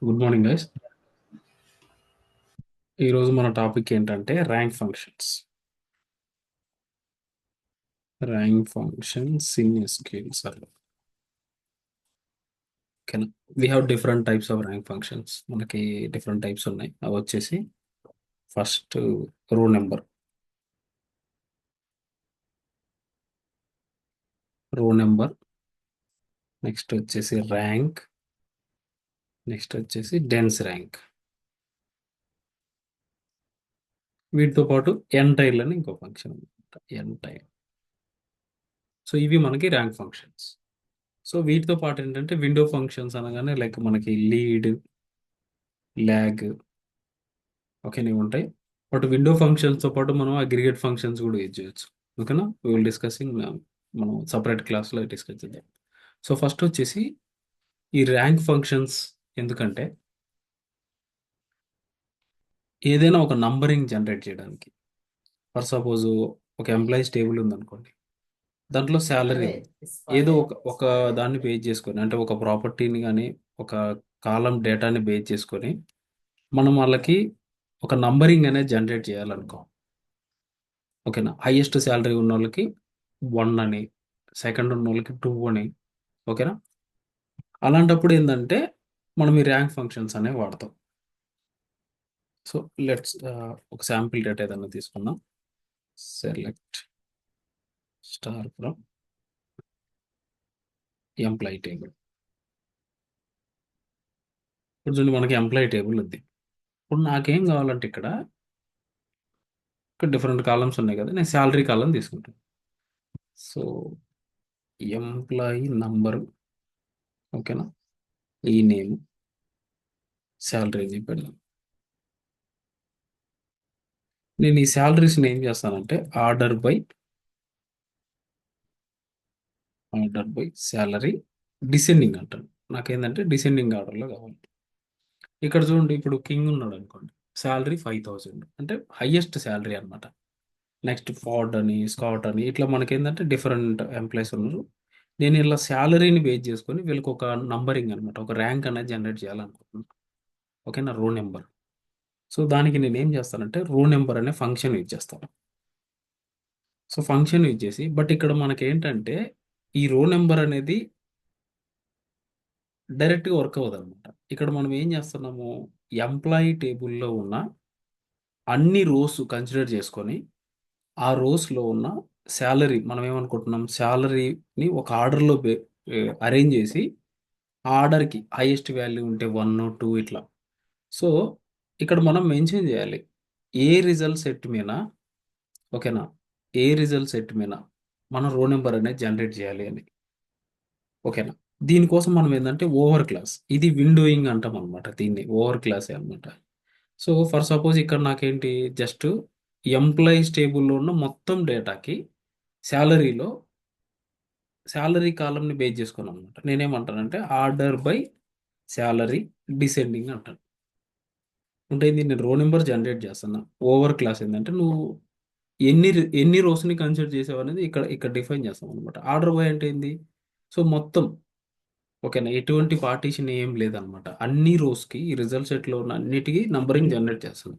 Good morning guys. ఈరోజు మన topic ఏంటంటే rank functions. Rank functions in SQL server. ఓకేనా, we have different types of rank functions. మనకి different types ఉన్నాయి. అవి వచ్చేసి ఫస్ట్ రో నెంబర్. నెక్స్ట్ వచ్చేసి ర్యాంక్. నెక్స్ట్ వచ్చేసి డెన్స్ ర్యాంక్. వీటితో పాటు ఎంటైల్ అని ఇంకో ఫంక్షన్ అనమాట, ఎంటైల్. సో ఇవి మనకి ర్యాంక్ ఫంక్షన్స్. సో వీటితో పాటు ఏంటంటే విండో ఫంక్షన్స్ అనగానే లైక్ మనకి లీడ్, ల్యాగ్, ఓకేనా, ఇవి ఉంటాయి. బట్ విండో ఫంక్షన్స్తో పాటు మనం అగ్రిగేట్ ఫంక్షన్స్ కూడా యూజ్ చేయొచ్చు. ఓకేనా, వీ విల్ డిస్కసింగ్, మనం సపరేట్ క్లాస్లో డిస్కస్ చేద్దాం. సో ఫస్ట్ వచ్చేసి ఈ ర్యాంక్ ఫంక్షన్స్. ఎందుకంటే ఏదైనా ఒక నంబరింగ్ జనరేట్ చేయడానికి, ఫర్ సపోజ్ ఒక ఎంప్లాయీస్ టేబుల్ ఉందనుకోండి, దాంట్లో శాలరీ ఏదో ఒక దాన్ని బేస్ చేసుకొని, అంటే ఒక ప్రాపర్టీని కానీ ఒక కాలం డేటాని బేస్ చేసుకొని మనం వాళ్ళకి ఒక నంబరింగ్ అనేది జనరేట్ చేయాలనుకో. ఓకేనా, హైయెస్ట్ శాలరీ ఉన్న వాళ్ళకి 1 అని, సెకండ్ ఉన్న వాళ్ళకి 2 అని. ఓకేనా, అలాంటప్పుడు ఏంటంటే మనం ఈ ర్యాంక్ ఫంక్షన్స్ అనేవి వాడతాం. సో లెట్స్ ఒక శాంపిల్ డేటా ఏదైనా తీసుకుందాం. Select star from employee table. ఇప్పుడు చూడండి, మనకి ఎంప్లాయీ టేబుల్ ఉంది. ఇప్పుడు నాకేం కావాలంటే ఇక్కడ డిఫరెంట్ కాలమ్స్ ఉన్నాయి కదా, నేను శాలరీ కాలం తీసుకుంటాను. సో ఎంప్లాయీ నంబరు, ఓకేనా, ఈ నేమ్, శాలరీ అని పెడదాం. నేను ఈ శాలరీస్ని ఏం చేస్తానంటే ఆర్డర్ బై శాలరీ డిసెండింగ్ అంటాను. నాకేంటంటే డిసెండింగ్ ఆర్డర్లో కావాలి. ఇక్కడ చూడండి, ఇప్పుడు కింగ్ ఉన్నాడు అనుకోండి, శాలరీ 5000 అంటే హైయెస్ట్ శాలరీ అనమాట. నెక్స్ట్ ఫార్డ్ అని, స్కాట్ అని, ఇట్లా మనకేంటంటే డిఫరెంట్ ఎంప్లాయీస్ ఉన్నారు. నేను ఇలా శాలరీని బేస్ చేసుకొని వీళ్ళకి ఒక నంబరింగ్ అనమాట, ఒక ర్యాంక్ అనేది జనరేట్ చేయాలనుకుంటున్నాను. ఓకేనా, రో నెంబర్. సో దానికి నేను ఏం చేస్తానంటే రో నెంబర్ అనే ఫంక్షన్ యూజ్ చేస్తాను. సో ఫంక్షన్ యూజ్ చేసి, బట్ ఇక్కడ మనకి ఏంటంటే ఈ రో నెంబర్ అనేది డైరెక్ట్గా వర్క్ అవ్వదు అనమాట. ఇక్కడ మనం ఏం చేస్తున్నాము, ఎంప్లాయీ టేబుల్లో ఉన్న అన్ని రోస్ కన్సిడర్ చేసుకొని ఆ రోస్లో ఉన్న శాలరీ, మనం ఏమనుకుంటున్నాం, శాలరీని ఒక ఆర్డర్లో అరేంజ్ చేసి ఆ ఆర్డర్కి హైయెస్ట్ వాల్యూ ఉంటే 1, 2 ఇట్లా. సో ఇక్కడ మనం మెన్షన్ చేయాలి ఏ రిజల్ట్ సెట్ మీద, ఓకేనా, ఏ రిజల్ట్ సెట్ మీద మనం రో నెంబర్ అనేది జనరేట్ చేయాలి అని. ఓకేనా, దీనికోసం మనం ఏంటంటే ఓవర్ క్లాస్, ఇది విండోయింగ్ అంటాం అనమాట, దీన్ని ఓవర్ క్లాసే అనమాట. సో ఫర్ సపోజ్ ఇక్కడ నాకేంటి, జస్ట్ ఎంప్లాయీస్ టేబుల్లో ఉన్న మొత్తం డేటాకి శాలరీలో శాలరీ కాలంని బేస్ చేసుకుని అనమాట నేనేమంటానంటే ఆర్డర్ బై శాలరీ డిసెండింగ్ అంటాను. అంటే నేను రో నెంబర్ జనరేట్ చేస్తున్నా. ఓవర్ క్లాస్ ఏంటంటే నువ్వు ఎన్ని ఎన్ని రోస్ని కన్సిడర్ చేసావు అనేది ఇక్కడ ఇక్కడ డిఫైన్ చేస్తాం అనమాట. ఆర్డర్ బై అంటే ఏంది, సో మొత్తం, ఓకేనా, ఎటువంటి పార్టీషన్ ఏం లేదనమాట. అన్ని రోస్కి ఈ రిజల్ట్ సెట్లో ఉన్న అన్నిటికీ నంబరింగ్ జనరేట్ చేస్తుంది.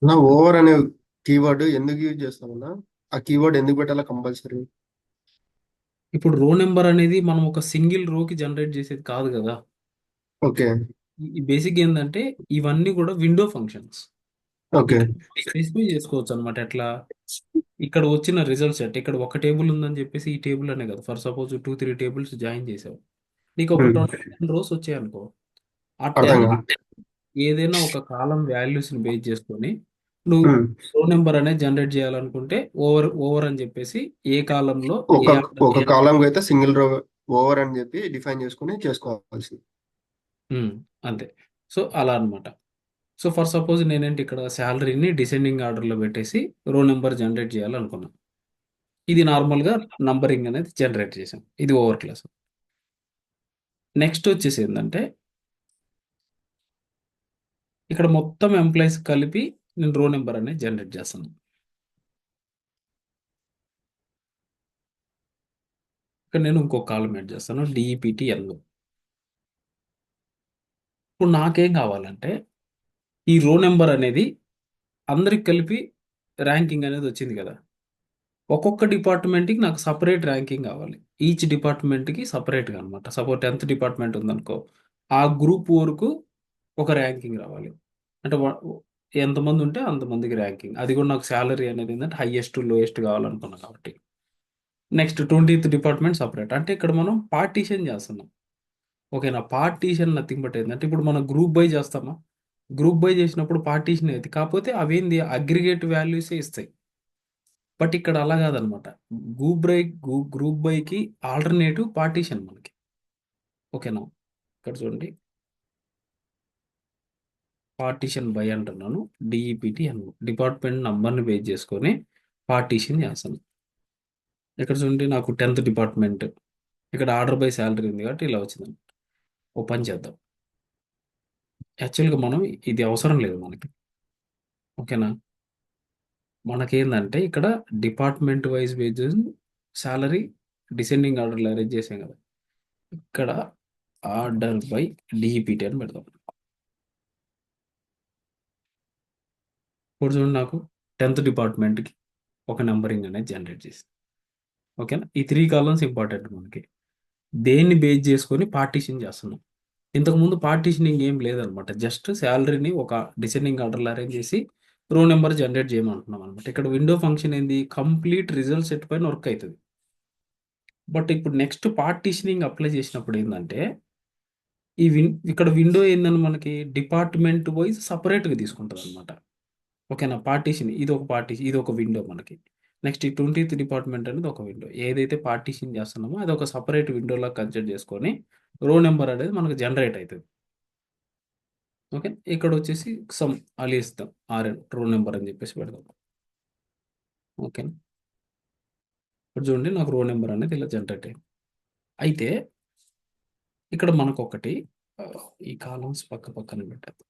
నా ఓవర్ అనే కీవర్డ్ ఎందుకు యూజ్ చేస్తామన్నా? ఆ కీవర్డ్ ఎందుకు పెట్టాలా కంపల్సరీ? ఇప్పుడు రో నెంబర్ అనేది మనం ఒక సింగిల్ రోకి జనరేట్ చేసేది కాదు కదా. ఓకే. ఈ బేసిక్ ఏంటంటే ఇవన్నీ కూడా విండో ఫంక్షన్స్. ఓకే. ఇట్లా స్పెసిఫై చేసుకోవచ్చు అనమాట. ఎట్లా, ఇక్కడ వచ్చిన రిజల్ట్ సెట్, ఇక్కడ ఒక టేబుల్ ఉందని చెప్పేసి ఈ టేబుల్ అనే కదా, ఫర్ సపోజ్ 2, 3 టేబుల్స్ జాయిన్ చేసావు, నీకు ఒక ఉమ్. 10 రోస్ వచ్చాయి అనుకో. ఆ అర్థం 10 కాదు. ఏదైనా ఒక కాలం వాల్యూస్ని బేస్ చేసుకొని నువ్వు ఉమ్. రో నెంబర్ అనేది జనరేట్ చేయాలనుకుంటే ఓవర్ ఓవర్ అని చెప్పేసి ఏ కాలంలో ఒక ఏ ఒక కాలం అయితే సింగిల్ రో ఓవర్ అని చెప్పి డిఫైన్ చేసుకుని చేసుకోవాల్సి. ఉమ్, అంతే. సో అలా అన్నమాట. సో ఫర్ సపోజ్ నేనేంటి ఇక్కడ శాలరీని డిసెండింగ్ ఆర్డర్లో పెట్టేసి రో నెంబర్ జనరేట్ చేయాలనుకున్నాను. ఇది నార్మల్గా నంబరింగ్ అనేది జనరేట్ చేసాం. ఇది ఓవర్ క్లాస్. నెక్స్ట్ వచ్చేసి ఏంటంటే ఇక్కడ మొత్తం ఎంప్లాయీస్ కలిపి నేను రో నెంబర్ అనేది జనరేట్ చేస్తాను. ఇక్కడ నేను ఇంకో కాలం యాడ్ చేస్తాను, డిఈపిటి ఎల్. ఇప్పుడు నాకేం కావాలంటే ఈ రో నెంబర్ అనేది అందరికి కలిపి ర్యాంకింగ్ అనేది వచ్చింది కదా. ఒక్కొక్క డిపార్ట్మెంట్కి నాకు సపరేట్ ర్యాంకింగ్ కావాలి. ఈచ్ డిపార్ట్మెంట్కి సపరేట్గా అనమాట. సపోజ్ 10th డిపార్ట్మెంట్ ఉందనుకో, ఆ గ్రూప్ వరకు ఒక ర్యాంకింగ్ రావాలి. అంటే ఎంతమంది ఉంటే అంతమందికి ర్యాంకింగ్. అది కూడా నాకు శాలరీ అనేది ఏంటంటే హైయెస్ట్ లోయెస్ట్ కావాలనుకున్నాను కాబట్టి. Next 20th department separate. అంటే ఇక్కడ మనం పార్టీషన్ చేస్తున్నాం. ఓకేనా. పార్టీషన్ నథింగ్ బట్ ఏంటంటే ఇప్పుడు మనం గ్రూప్ బై చేస్తామా, గ్రూప్ బై చేసినప్పుడు పార్టీషన్ అయితే కాకపోతే అవేంది అగ్రిగేట్ వాల్యూసే ఇస్తాయి. బట్ ఇక్కడ అలా కాదనమాట. గ్రూప్ బైకి ఆల్టర్నేటివ్ పార్టీషన్ మనకి. ఓకేనా. ఇక్కడ చూడండి, పార్టీషన్ బై అంటున్నాను. డిఈపిటి అను డిపార్ట్మెంట్ నంబర్ని బేస్ చేసుకొని పార్టీషన్ చేస్తాను. ఇక్కడ చూడండి నాకు 10th డిపార్ట్మెంట్, ఇక్కడ ఆర్డర్ బై శాలరీ ఉంది కాబట్టి ఇలా వచ్చింది. ఓ పని చేద్దాం. యాక్చువల్గా మనం ఇది అవసరం లేదు మనకి. ఓకేనా. మనకేందంటే ఇక్కడ department wise base salary descending ఆర్డర్లో అరేంజ్ చేసాం కదా. ఇక్కడ ఆర్డర్ బై డిఈపిటి అని పెడదాం. ఇప్పుడు చూడండి నాకు 10th డిపార్ట్మెంట్కి ఒక నెంబరింగ్ అనేది జనరేట్ చేసి. ఓకేనా. ఈ 3 కాలమ్స్ ఇంపార్టెంట్ మనకి. దేన్ని బేస్ చేసుకొని పార్టీషన్ చేస్తున్నాం. ఇంతకుముందు పార్టీషనింగ్ ఏం లేదనమాట. జస్ట్ శాలరీని ఒక డిసెండింగ్ ఆర్డర్లో అరేంజ్ చేసి రో నెంబర్ జనరేట్ చేయమంటున్నాం అనమాట. ఇక్కడ విండో ఫంక్షన్ ఏంది, కంప్లీట్ రిజల్ట్ సెట్ పైన వర్క్ అవుతుంది. బట్ ఇప్పుడు నెక్స్ట్ పార్టీషనింగ్ అప్లై చేసినప్పుడు ఏంటంటే ఇక్కడ విండో ఏందని మనకి డిపార్ట్మెంట్ వైజ్ సపరేట్గా తీసుకుంటుంది అనమాట. ఓకేనా. పార్టీషన్ ఇది ఒక పార్టీషన్, ఇది ఒక విండో మనకి. నెక్స్ట్ ఈ 20th డిపార్ట్మెంట్ అనేది ఒక విండో. ఏదైతే పార్టీషన్ చేస్తున్నామో అది ఒక సపరేట్ విండోలా కన్సిడర్ చేసుకొని రో నెంబర్ అనేది మనకు జనరేట్ అవుతుంది. ఓకే. ఇక్కడ వచ్చేసి సమ్ అలి ఇస్తాం, ఆర్ఎన్ రో నెంబర్ అని చెప్పేసి పెడదాం. ఓకేనా. ఇప్పుడు చూడండి నాకు రో నెంబర్ అనేది ఇలా జనరేట్ అయింది. అయితే ఇక్కడ మనకు ఒకటి ఈ కాలమ్స్ పక్క పక్కన పెట్టేద్దాం.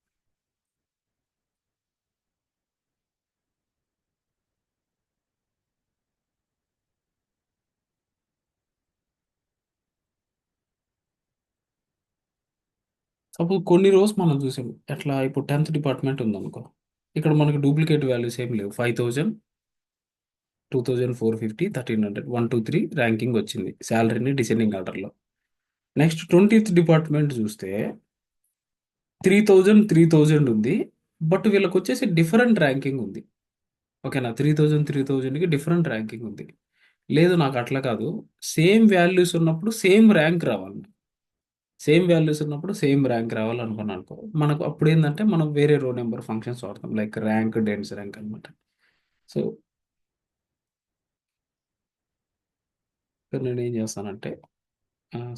సపోజ్ కొన్ని రోజు మనం చూసాం ఎట్లా. ఇప్పుడు 10th డిపార్ట్మెంట్ ఉందనుకో, ఇక్కడ మనకి డూప్లికేట్ వాల్యూస్ ఏం లేవు. 5000, 2450, 1300, 1 2 3 ర్యాంకింగ్ వచ్చింది శాలరీని డిసెండింగ్ ఆర్డర్లో. నెక్స్ట్ 20th డిపార్ట్మెంట్ చూస్తే 3000, 3000 ఉంది. బట్ వీళ్ళకి వచ్చేసి డిఫరెంట్ ర్యాంకింగ్ ఉంది. ఓకేనా. 3000, 3000కి డిఫరెంట్ ర్యాంకింగ్ ఉంది. లేదు నాకు అట్లా కాదు, సేమ్ వాల్యూస్ ఉన్నప్పుడు సేమ్ ర్యాంక్ రావాలి. సేమ్ వాల్యూస్ ఉన్నప్పుడు సేమ్ ర్యాంక్ రావాలనుకున్నాను అనుకో, మనకు అప్పుడు ఏంటంటే మనం వేరే రో నెంబర్ ఫంక్షన్స్ వాడతాం, లైక్ ర్యాంక్, డెన్స్ ర్యాంక్ అనమాట. సో ఇక్కడ నేను ఏం చేస్తానంటే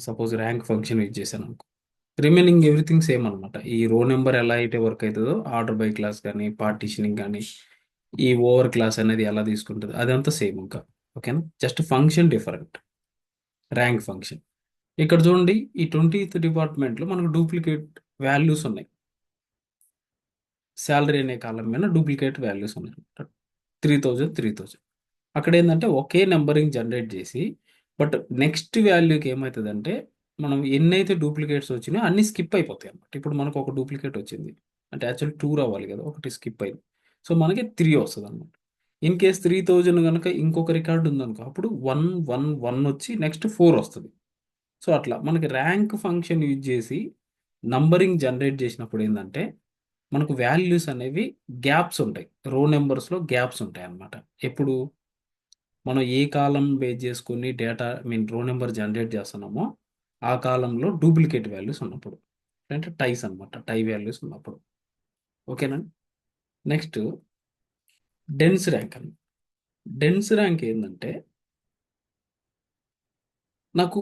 సపోజ్ ర్యాంక్ ఫంక్షన్ యూజ్ చేశాను అనుకో, రిమైనింగ్ ఎవ్రీథింగ్ సేమ్ అనమాట. ఈ రో నెంబర్ ఎలా అయితే వర్క్ అవుతుందో ఆర్డర్ బై క్లాస్ కానీ పార్టీషనింగ్ కానీ ఈ ఓవర్ క్లాస్ అనేది ఎలా తీసుకుంటుంది అదంతా సేమ్ ఇంకా. ఓకేనా. Just function different, rank function. ఇక్కడ చూడండి ఈ 20th డిపార్ట్మెంట్లో మనకు డూప్లికేట్ వాల్యూస్ ఉన్నాయి. శాలరీ అనే కాలం మీద డూప్లికేట్ వాల్యూస్ ఉన్నాయి. 3000, 3000 అక్కడ ఏంటంటే ఒకే నెంబరింగ్ జనరేట్ చేసి, బట్ నెక్స్ట్ వాల్యూకి ఏమవుతుందంటే మనం ఎన్నైతే డూప్లికేట్స్ వచ్చినాయో అన్ని స్కిప్ అయిపోతాయి అనమాట. ఇప్పుడు మనకు ఒక డూప్లికేట్ వచ్చింది అంటే యాక్చువల్ 2 రావాలి కదా, ఒకటి స్కిప్ అయింది. సో మనకి 3 వస్తుంది అనమాట. ఇన్ కేస్ 3000 కనుక ఇంకొక రికార్డు ఉందనుకో, అప్పుడు 1 1 1 వచ్చి నెక్స్ట్ 4 వస్తుంది. సో అట్లా మనకి ర్యాంక్ ఫంక్షన్ యూజ్ చేసి నంబరింగ్ జనరేట్ చేసినప్పుడు ఏంటంటే మనకు వాల్యూస్ అనేవి గ్యాప్స్ ఉంటాయి. రో నెంబర్స్లో గ్యాప్స్ ఉంటాయి అన్నమాట. ఎప్పుడు మనం ఏ కాలం బేస్ చేసుకొని డేటా రో నెంబర్ జనరేట్ చేస్తున్నామో ఆ కాలంలో డూప్లికేట్ వాల్యూస్ ఉన్నప్పుడు, అంటే టైస్ అనమాట, టై వాల్యూస్ ఉన్నప్పుడు. ఓకేనండి. నెక్స్ట్ డెన్స్ ర్యాంక్ అని. డెన్స్ ర్యాంక్ ఏంటంటే నాకు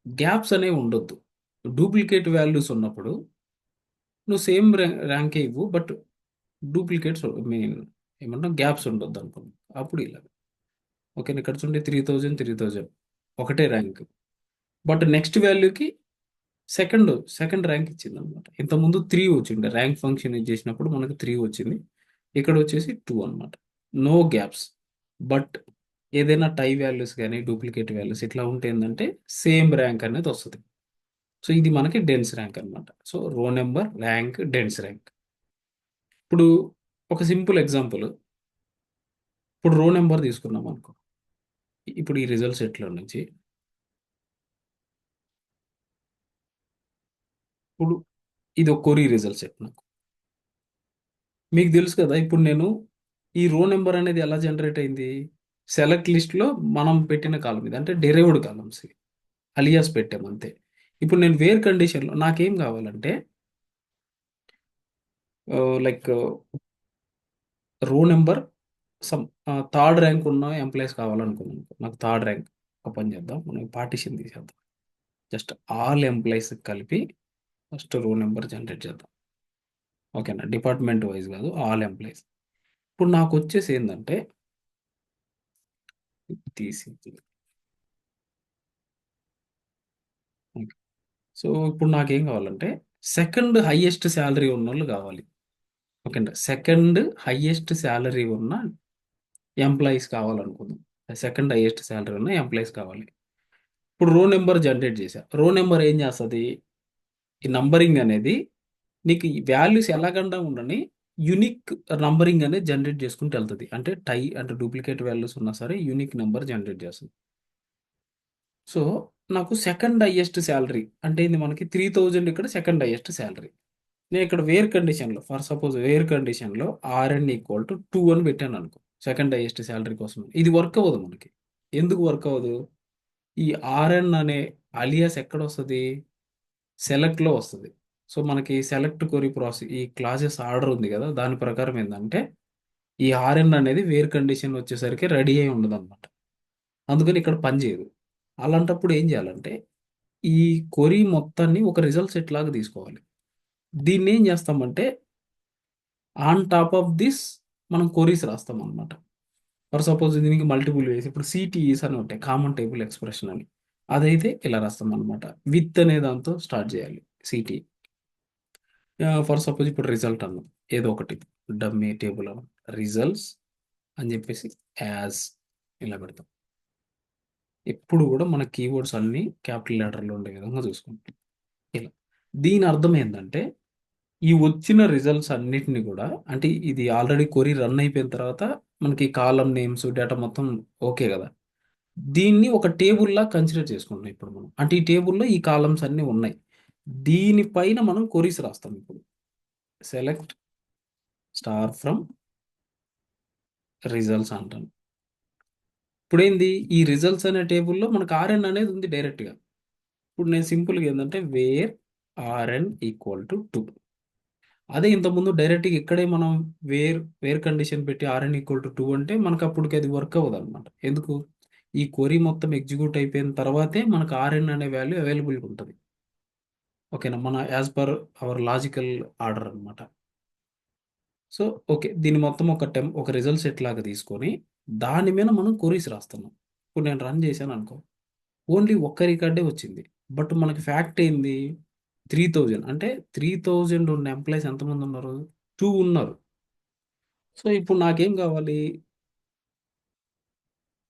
గ్యాప్స్ అనేవి ఉండొద్దు. డూప్లికేట్ వాల్యూస్ ఉన్నప్పుడు నువ్వు సేమ్ ర్యాంకే ఇవ్వు, బట్ డూప్లికేట్స్ మీన్ ఏమన్నా గ్యాప్స్ ఉండొద్దు అనుకున్నాను. అప్పుడు ఇలా. ఓకే. ఇక్కడ చూడండి 3000, 3000 ఒకటే ర్యాంక్. బట్ నెక్స్ట్ వాల్యూకి సెకండ్ ర్యాంక్ ఇచ్చింది అనమాట. ఇంతకుముందు 3 వచ్చింది ర్యాంక్ ఫంక్షన్ యూజ్ చేసినప్పుడు మనకు 3 వచ్చింది. ఇక్కడ వచ్చేసి 2 అనమాట. No gaps. బట్ ఏదైనా టై వాల్యూస్ కానీ డూప్లికేట్ వాల్యూస్ ఇట్లా ఉంటే ఏంటంటే సేమ్ ర్యాంక్ అనేది వస్తుంది. సో ఇది మనకి డెన్స్ ర్యాంక్ అనమాట. సో రో నెంబర్, ర్యాంక్, డెన్స్ ర్యాంక్. ఇప్పుడు ఒక సింపుల్ ఎగ్జాంపుల్. ఇప్పుడు రో నెంబర్ తీసుకున్నాం అనుకో. ఇప్పుడు ఈ రిజల్ట్ సెట్లో నుంచి ఇప్పుడు ఇది ఒక కొరీ రిజల్ట్ సెట్ నాకు. మీకు తెలుసు కదా, ఇప్పుడు నేను ఈ రో నెంబర్ అనేది ఎలా జనరేట్ అయింది? సెలెక్ట్ లిస్ట్‌లో మనం పెట్టిన కాలమ్ ఇది. అంటే డెరైవ్డ్ కాలమ్స్ ఇవి. అలియాస్ పెట్టాము అంతే. ఇప్పుడు నేను వేర్ కండిషన్‌లో నాకేం కావాలంటే లైక్ రో నంబర్ థర్డ్ ర్యాంక్ ఉన్న ఎంప్లాయీస్ కావాలనుకున్నాను. నాకు థర్డ్ ర్యాంక్. ఒక పని చేద్దాం, మనం పార్టిషన్ తీసేద్దాం. జస్ట్ ఆల్ ఎంప్లాయీస్ కలిపి ఫస్ట్ రో నెంబర్ జనరేట్ చేద్దాం. ఓకేనా? డిపార్ట్మెంట్ వైజ్ కాదు, ఆల్ ఎంప్లాయీస్. ఇప్పుడు నాకు వచ్చేసి ఏంటంటే తీసి ఓకే. సో ఇప్పుడు నాకేం కావాలంటే సెకండ్ హైయెస్ట్ శాలరీ ఉన్న వాళ్ళు కావాలి. ఓకేనా? సెకండ్ హైయెస్ట్ శాలరీ ఉన్న ఎంప్లాయీస్ కావాలనుకుందాం. సెకండ్ హైయెస్ట్ శాలరీ ఉన్న ఎంప్లాయీస్ కావాలి. ఇప్పుడు రో నెంబర్ జనరేట్ చేశా. రో నెంబర్ ఏం చేస్తది? ఈ నంబరింగ్ అనేది నీకు ఈ వాల్యూస్ ఎలాగండా ఉండని యూనిక్ నంబరింగ్ అనేది జనరేట్ చేసుకుంటూ వెళ్తది. అంటే అంటే డూప్లికేట్ వాల్యూస్ ఉన్నా సరే యూనిక్ నెంబర్ జనరేట్ చేస్తది. సో నాకు సెకండ్ హైయెస్ట్ శాలరీ అంటే ఇది మనకి 3000 ఇక్కడ సెకండ్ హైయెస్ట్ శాలరీ. నేను ఇక్కడ వేర్ కండిషన్‌లో ఫర్ సపోజ్ వేర్ కండిషన్‌లో ఆర్ఎన్ ఈక్వల్ టు 2 అని పెట్టాననుకో. సెకండ్ హైయెస్ట్ శాలరీ కోసం. ఇది వర్క్ అవ్వదు మనకి. ఎందుకు వర్క్ అవ్వదు? ఈ ఆర్ఎన్ అనే అలియాస్ ఎక్కడొస్తది? సెలెక్ట్‌లో వస్తది. సో మనకి సెలెక్ట్ క్వెరీ ఈ క్లాసెస్ ఆర్డర్ ఉంది గదా! దాని ప్రకారం ఏందంటే ఈ ఆర్ఎన్ అనేది వేర్ కండిషన్ వచ్చేసరికి రెడీ అయ్యి ఉండదనమాట. అందుకని ఇక్కడ పని చేయదు. అలాంటప్పుడు ఏం చేయాలంటే ఈ క్వెరీ మొత్తాన్ని ఒక రిజల్ట్ సెట్ లాగా తీసుకోవాలి. దీన్నేం చేస్తామంటే ఆన్ టాప్ ఆఫ్ దిస్ మనం క్వెరీస్ రాస్తామనమాట. ఫర్ సపోజ్ దీనికి మల్టిపుల్ వేస్ ఇప్పుడు సిటీఈస్ అని ఉంటాయి. కామన్ టేబుల్ ఎక్స్‌ప్రెషన్ అని. అదైతే ఇలా రాస్తామనమాట. విత్ అనే దాంతో స్టార్ట్ చేయాలి సిటీ. ఫర్ సపోజ్ ఇప్పుడు రిజల్ట్ అన్నాం. ఏదో ఒకటి డమ్మీ టేబుల్ అన్నాం. రిజల్ట్స్ అని చెప్పేసి యాజ్ ఇలా పెడతాం. ఎప్పుడు కూడా మన కీవర్డ్స్ అన్నీ క్యాపిటల్ లెటర్‌లో ఉండే విధంగా చూసుకుంటాం. ఇలా. దీని అర్థం ఏందంటే ఈ వచ్చిన రిజల్ట్స్ అన్నిటిని కూడా అంటే ఇది ఆల్రెడీ క్వెరీ రన్ అయిపోయిన తర్వాత మనకి కాలమ్ నేమ్స్, డేటా మొత్తం ఓకే గదా! దీన్ని ఒక టేబుల్‌లా కన్సిడర్ చేసుకుంటున్నాం ఇప్పుడు మనం. అంటే ఈ టేబుల్‌లో ఈ కాలమ్స్ అన్నీ ఉన్నాయి. దీని పైన మనం క్వెరీస్ రాస్తాం ఇప్పుడు. సెలెక్ట్ స్టార్ ఫ్రమ్ రిజల్ట్స్ అంటాను. ఇప్పుడేంది ఈ రిజల్ట్స్ అనే టేబుల్‌లో మనకు ఆర్ఎన్ అనేది ఉంది డైరెక్ట్‌గా. ఇప్పుడు నేను సింపుల్‌గా ఏందంటే వేర్ ఆర్ఎన్ ఈక్వల్ టు 2. అదే ఇంతకుముందు డైరెక్ట్‌గా ఇక్కడే మనం వేర్ కండిషన్ పెట్టి ఆర్ఎన్ ఈక్వల్ టు 2 అంటే మనకు అప్పటికి అది వర్క్ అవ్వదన్నమాట. ఎందుకు? ఈ క్వెరీ మొత్తం ఎగ్జిక్యూట్ అయిపోయిన తర్వాతే మనకు ఆర్ఎన్ అనే వాల్యూ అవైలబుల్‌గా ఉంటది. ఓకేనా? మన as per our logical order అన్నమాట. So, okay. దీన్ని మొత్తం ఒక రిజల్ట్ సెట్ లాగా తీసుకొని, దాని మీద మనం క్వెరీస్ రాస్తున్నాం. ఇప్పుడు నేను రన్ చేశాననుకో, ఓన్లీ ఒక్క రికార్డే వచ్చింది. బట్ మనకి ఫ్యాక్ట్ ఏంది? 3000 అంటే 3000 ఉన్న ఎంప్లాయీస్ ఎంతమందున్నారు? 2 ఉన్నారు. సో, ఇప్పుడు నాకేం కావాలి?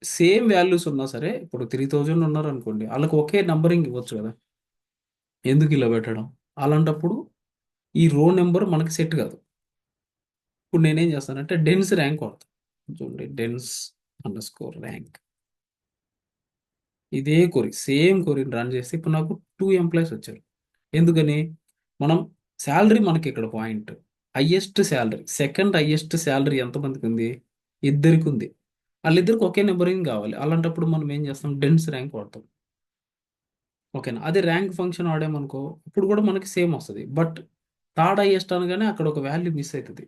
సేమ్ వాల్యూస్ ఉన్నా సరే, ఇప్పుడు 3000 ఉన్నారనుకోండి. ఆళ్ళకి ఒకే నంబరింగ్ ఇవ్వచ్చు గదా! ఎందుకు ఇలా పెట్టడం? అలాంటప్పుడు ఈ రో నంబర్ మనకి సెట్ కాదు. ఇప్పుడు నేనేం చేస్తానంటే డెన్స్ ర్యాంక్ వాడతా. చూడండి డెన్స్ అండర్‌స్కోర్ ర్యాంక్. ఇదే క్వెరీ. సేమ్ క్వెరీని రన్ చేస్తే ఇప్పుడు నాకు 2 ఎంప్లాయీస్ వచ్చారు. ఎందుకని? మనం సాలరీ మనకిక్కడ point. Highest salary. Second highest salary ఎంతమందికుంది? ఇద్దరికుంది. ఆళ్ళిద్దరికి ఒకే నంబరింగ్ కావాలి. అలాంటప్పుడు మనం ఏం చేస్తాం? డెన్స్ ర్యాంక్ వాడతాం. ఓకేనా? అదే ర్యాంక్ ఫంక్షన్ వాడామనుకో, ఇప్పుడు కూడా మనకి సేమ్ వస్తది. బట్ థర్డ్ హైయెస్ట్ అనగానే అక్కడ ఒక వాల్యూ మిస్ అయితది.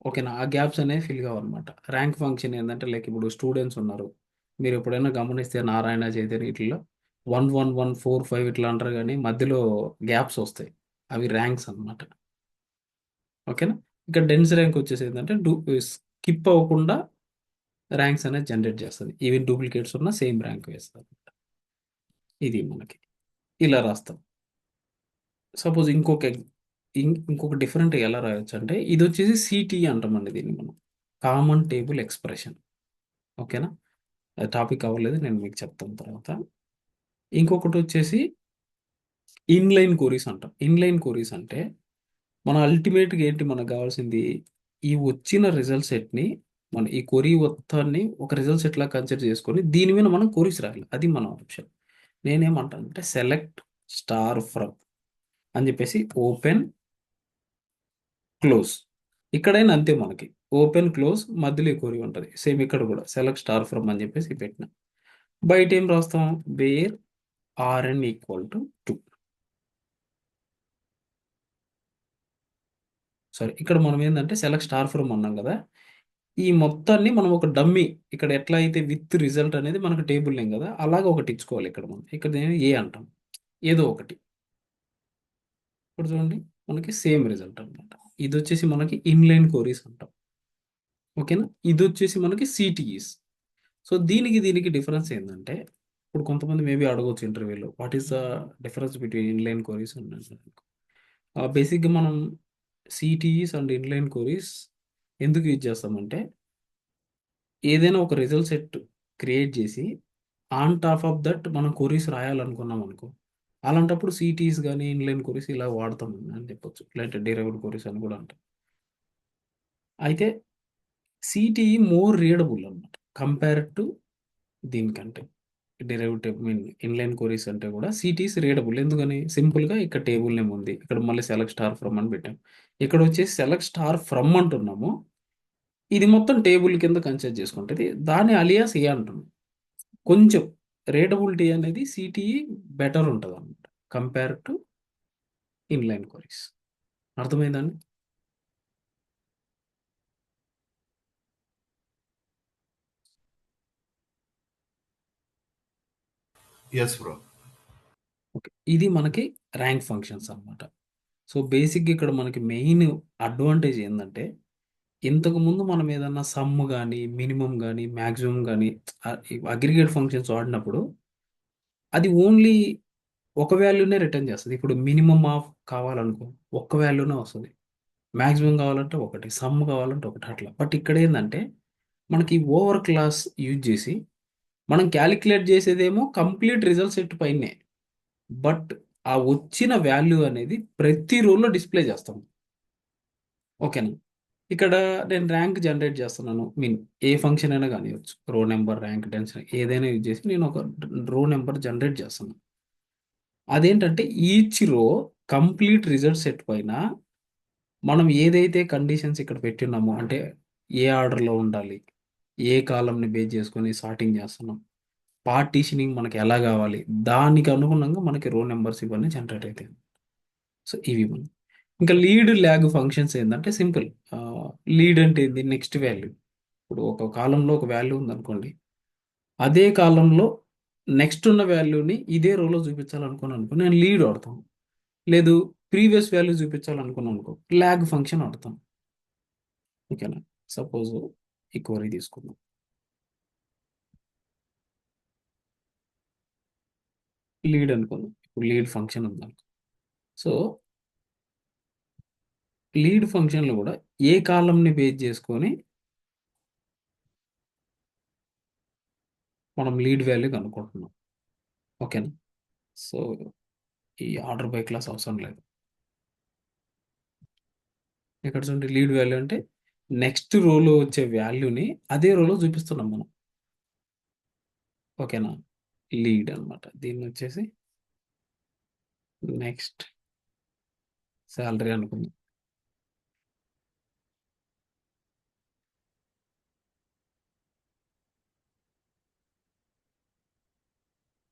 ఓకేనా? ఆ గ్యాప్స్ అనేవి ఫిల్ కావన్నమాట. ర్యాంక్ ఫంక్షన్ ఏందంటే లైక్ ఇప్పుడు స్టూడెంట్స్ ఉన్నారు. మీరెప్పుడైనా గమనిస్తే నారాయణ, చైతన్య ఈటిల్లో 1, 1, 1, 4, 5 ఇట్లా అంటారు గానీ మధ్యలో గ్యాప్స్ వస్తాయి. అవి ర్యాంక్స్ అన్నమాట. ఓకేనా? ఇక్కడ డెన్స్ ర్యాంక్ వచ్చేసి ఏందంటే స్కిప్ అవ్వకుండా ర్యాంక్స్ అనేది జనరేట్ చేస్తది. ఈవెన్ డూప్లికేట్స్ ఉన్నా సేమ్ ర్యాంక్ వేస్తదన్నమాట. ఇది మనకి. ఇలా రాస్తాం. సపోజ్ ఇంకొక డిఫరెంట్‌గా ఎలా రాయొచ్చంటే ఇదొచ్చేసి సీటీఈ అంటామండి దీన్ని మనం. Common table expression. ఓకేనా? అది టాపిక్ అవ్వలేదు. నేను మీకు చెప్తాను తర్వాత. ఇంకొకటొచ్చేసి ఇన్లైన్ క్వరీస్ అంటాం. ఇన్లైన్ క్వరీస్ అంటే మన అల్టిమేట్గా ఏంటి మనకు కావాల్సింది, ఈ వచ్చిన రిజల్ట్ సెట్ని మన ఈ క్వరీ మొత్తాన్ని ఒక రిజల్ట్ సెట్ లాగా కన్సిడర్ చేసుకొని దీని మీద మనం క్వరీస్ రాయాలి. అది మన ఆప్షన్. నేనేమంటానంటే సెలెక్ట్ స్టార్ ఫ్రమ్ అని చెప్పేసి ఓపెన్ క్లోజ్. ఇక్కడైనా అంతే మనకి ఓపెన్ క్లోజ్ మధ్యలో ఈ క్వరీ ఉంటుంది. సేమ్ ఇక్కడ కూడా సెలెక్ట్ స్టార్ ఫ్రమ్ అని చెప్పేసి పెట్టిన. బయట ఏం రాస్తాం, where RN equal to 2. Sorry, ఇక్కడ మనం ఏంటంటే సెలెక్ట్ స్టార్ ఫ్రమ్ అన్నాం కదా, ఈ మొత్తాన్ని మనం ఒక డమ్మీ ఇక్కడ ఎట్లా అయితే విత్ రిజల్ట్ అనేది మనకు టేబుల్ నేమ్ కదా, అలాగ ఒకటి ఇచ్చుకోవాలి ఇక్కడ మనం. ఇక్కడ నేను ఏ అంటాం, ఏదో ఒకటి. ఇప్పుడు చూడండి మనకి సేమ్ రిజల్ట్ అనమాట. ఇది వచ్చేసి మనకి ఇన్లైన్ క్వరీస్ అంటాం. ఓకేనా, ఇది వచ్చేసి మనకి సిటీఈస్. సో దీనికి దీనికి డిఫరెన్స్ ఏంటంటే, ఇప్పుడు కొంతమంది మేబీ అడగవచ్చు ఇంటర్వ్యూలో, what is the difference between inline queries and బేసిక్గా మనం సిటీఈస్ అండ్ ఇన్లైన్ క్వరీస్ ఎందుకు యూజ్ చేస్తామంటే, ఏదైనా ఒక రిజల్ట్ సెట్ క్రియేట్ చేసి ఆన్ టాప్ ఆఫ్ దట్ మనం క్వరీస్ రాయాలనుకున్నాం అనుకో, అలాంటప్పుడు సిటీస్ కానీ ఇన్లైన్ క్వరీస్ ఇలా వాడతాం అని చెప్పొచ్చు. లేదంటే డిరైవ్డ్ క్వరీస్ అని కూడా అంటాం. అయితే సిటీఈ మోర్ రీడబుల్ అనమాట కంపేర్ టు దీనికంటే. డెరివేటివ్ మీన్ ఇన్లైన్ క్వరీస్ అంటే కూడా సిటీస్ రీడబుల్. ఎందుకని, సింపుల్గా ఇక్కడ టేబుల్ నేమ్ ఉంది, ఇక్కడ మళ్ళీ సెలెక్ట్ స్టార్ ఫ్రమ్ అని పెట్టాం. ఇక్కడ వచ్చేసి సెలెక్ట్ స్టార్ ఫ్రమ్ అంటున్నాము, ఇది మొత్తం టేబుల్ కింద కన్సిడర్ చేసుకుంటుంది, దాని అలియాస్ ఏ అంటున్నాం. కొంచెం రీడబిలిటీ అనేది సిటీఈ బెటర్ ఉంటుంది అనమాట కంపేర్ టు ఇన్లైన్ క్వరీస్. అర్థమైందండి? Yes bro. ఓకే, ఇది మనకి ర్యాంక్ ఫంక్షన్స్ అన్నమాట. సో బేసిక్గా ఇక్కడ మనకి మెయిన్ అడ్వాంటేజ్ ఏంటంటే, ఇంతకుముందు మనం ఏదన్నా సమ్ కానీ మినిమం కానీ మ్యాక్సిమం కానీ అగ్రిగేట్ ఫంక్షన్స్ వాడినప్పుడు అది ఓన్లీ ఒక వాల్యూనే రిటర్న్ చేస్తుంది. ఇప్పుడు మినిమం ఆఫ్ కావాలనుకో ఒక్క వాల్యూనే వస్తుంది, మ్యాక్సిమం కావాలంటే ఒకటి, సమ్ కావాలంటే ఒకటి, అట్లా. బట్ ఇక్కడ ఏంటంటే మనకి ఓవర్ క్లాస్ యూజ్ చేసి మనం క్యాలిక్యులేట్ చేసేదేమో కంప్లీట్ రిజల్ట్ సెట్ పైనే, బట్ ఆ వచ్చిన వాల్యూ అనేది ప్రతి రోలో డిస్ప్లే చేస్తాం. ఓకేనా, ఇక్కడ నేను ర్యాంక్ జనరేట్ చేస్తున్నాను, మీన్ ఏ ఫంక్షన్ అయినా కానివచ్చు, రో నెంబర్, ర్యాంక్, డెన్సిటీ ఏదైనా యూజ్ చేసి నేను ఒక రో నెంబర్ జనరేట్ చేస్తున్నాను. అదేంటంటే each row complete result set పైన మనం ఏదైతే కండిషన్స్ ఇక్కడ పెట్టున్నామో, అంటే ఏ ఆర్డర్లో ఉండాలి, ఏ కాలంని బేస్ చేసుకొని సార్టింగ్ చేస్తున్నాం, పార్టీషనింగ్ మనకి ఎలా కావాలి, దానికి అనుగుణంగా మనకి రో నెంబర్స్ ఇవన్నీ జనరేట్ అవుతాయి. సో ఇవి మనం ఇంకా లీడ్ ల్యాగ్ ఫంక్షన్స్ ఏంటంటే సింపుల్. లీడ్ అంటే ఏంది, నెక్స్ట్ వాల్యూ. ఇప్పుడు ఒక కాలంలో ఒక వాల్యూ ఉందనుకోండి, అదే కాలంలో నెక్స్ట్ ఉన్న వాల్యూని ఇదే రోలో చూపించాలనుకున్నాను అనుకో, నేను లీడ్ వాడతాను. లేదు, ప్రీవియస్ వాల్యూ చూపించాలనుకున్నాను అనుకో, ల్యాగ్ ఫంక్షన్ వాడతాను. ఓకేనా, సపోజ్ ఈ క్వరీ తీసుకుందాం. లీడ్ అనుకుందాం, ఇప్పుడు లీడ్ ఫంక్షన్ ఉందనుకో. సో లీడ్ ఫంక్షన్లో కూడా ఏ కాలంని బేస్ చేసుకొని మనం లీడ్ వాల్యూ కనుక్కుంటున్నాం. ఓకేనా, సో ఈ ఆర్డర్ బై క్లాస్ అవసరం లేదు. ఇక్కడ చూడండి, లీడ్ వాల్యూ అంటే నెక్స్ట్ రోలో వచ్చే వాల్యూని అదే రోలో చూపిస్తున్నాం మనం. ఓకేనా, లీడ్ అన్నమాట. దీన్ని వచ్చేసి నెక్స్ట్ శాలరీ అనుకుందాం.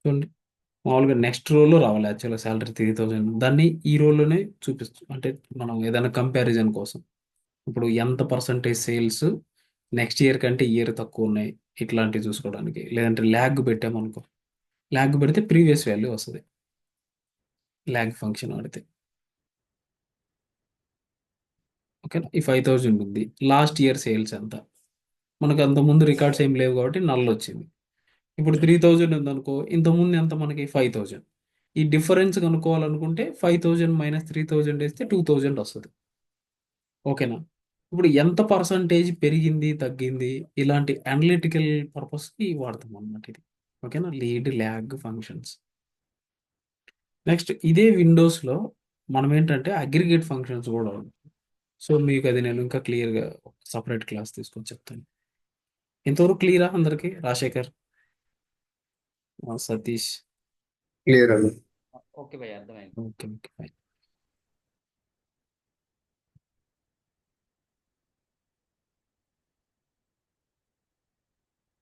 చూడండి, మామూలుగా నెక్స్ట్ రోలో రావాలి యాక్చువల్గా శాలరీ 3000, దాన్ని ఈ రోలోనే చూపిస్తాం. అంటే మనం ఏదైనా కంపారిజన్ కోసం, ఇప్పుడు ఎంత పర్సంటేజ్ సేల్స్ నెక్స్ట్ ఇయర్ కంటే ఇయర్ తక్కువ ఉన్నాయి, ఇట్లాంటివి చూసుకోవడానికి. లేదంటే ల్యాగ్ పెట్టామనుకో, ల్యాగ్ పెడితే ప్రీవియస్ వాల్యూ వస్తుంది, ల్యాగ్ ఫంక్షన్ వాడితే. ఓకేనా, ఈ 5000 ఉంది, లాస్ట్ ఇయర్ సేల్స్ ఎంత, మనకు అంతకుముందు రికార్డ్స్ ఏం లేవు కాబట్టి నల్ వచ్చింది. ఇప్పుడు 3000 ఉందనుకో, ఇంతకుముందు ఎంత మనకి 5000. ఈ డిఫరెన్స్ కనుక్కోవాలనుకుంటే 5000 మైనస్ 3000 వేస్తే 2000 వస్తుంది. ఓకేనా, ఇప్పుడు ఎంత పర్సంటేజ్ పెరిగింది తగ్గింది, ఇలాంటి అనలిటికల్ పర్పస్కి వాడతాం అన్నమాట ఇది. ఓకేనా, లీడ్ ల్యాగ్ ఫంక్షన్స్. నెక్స్ట్ ఇదే విండోస్‌లో మనం ఏంటంటే అగ్రిగేట్ ఫంక్షన్స్ కూడా ఉంటాయి. సో, మీకు అది నేను ఇంకా క్లియర్‌గా సెపరేట్ క్లాస్ తీసుకొని చెప్తాను. ఇంతవరకు క్లియరా అందరికి? రాజశేఖర్, సతీష్. క్లియర్ అండి. ఓకే భయ్య, అర్థమైంది. ఓకే. ఓకే. ఫైన్.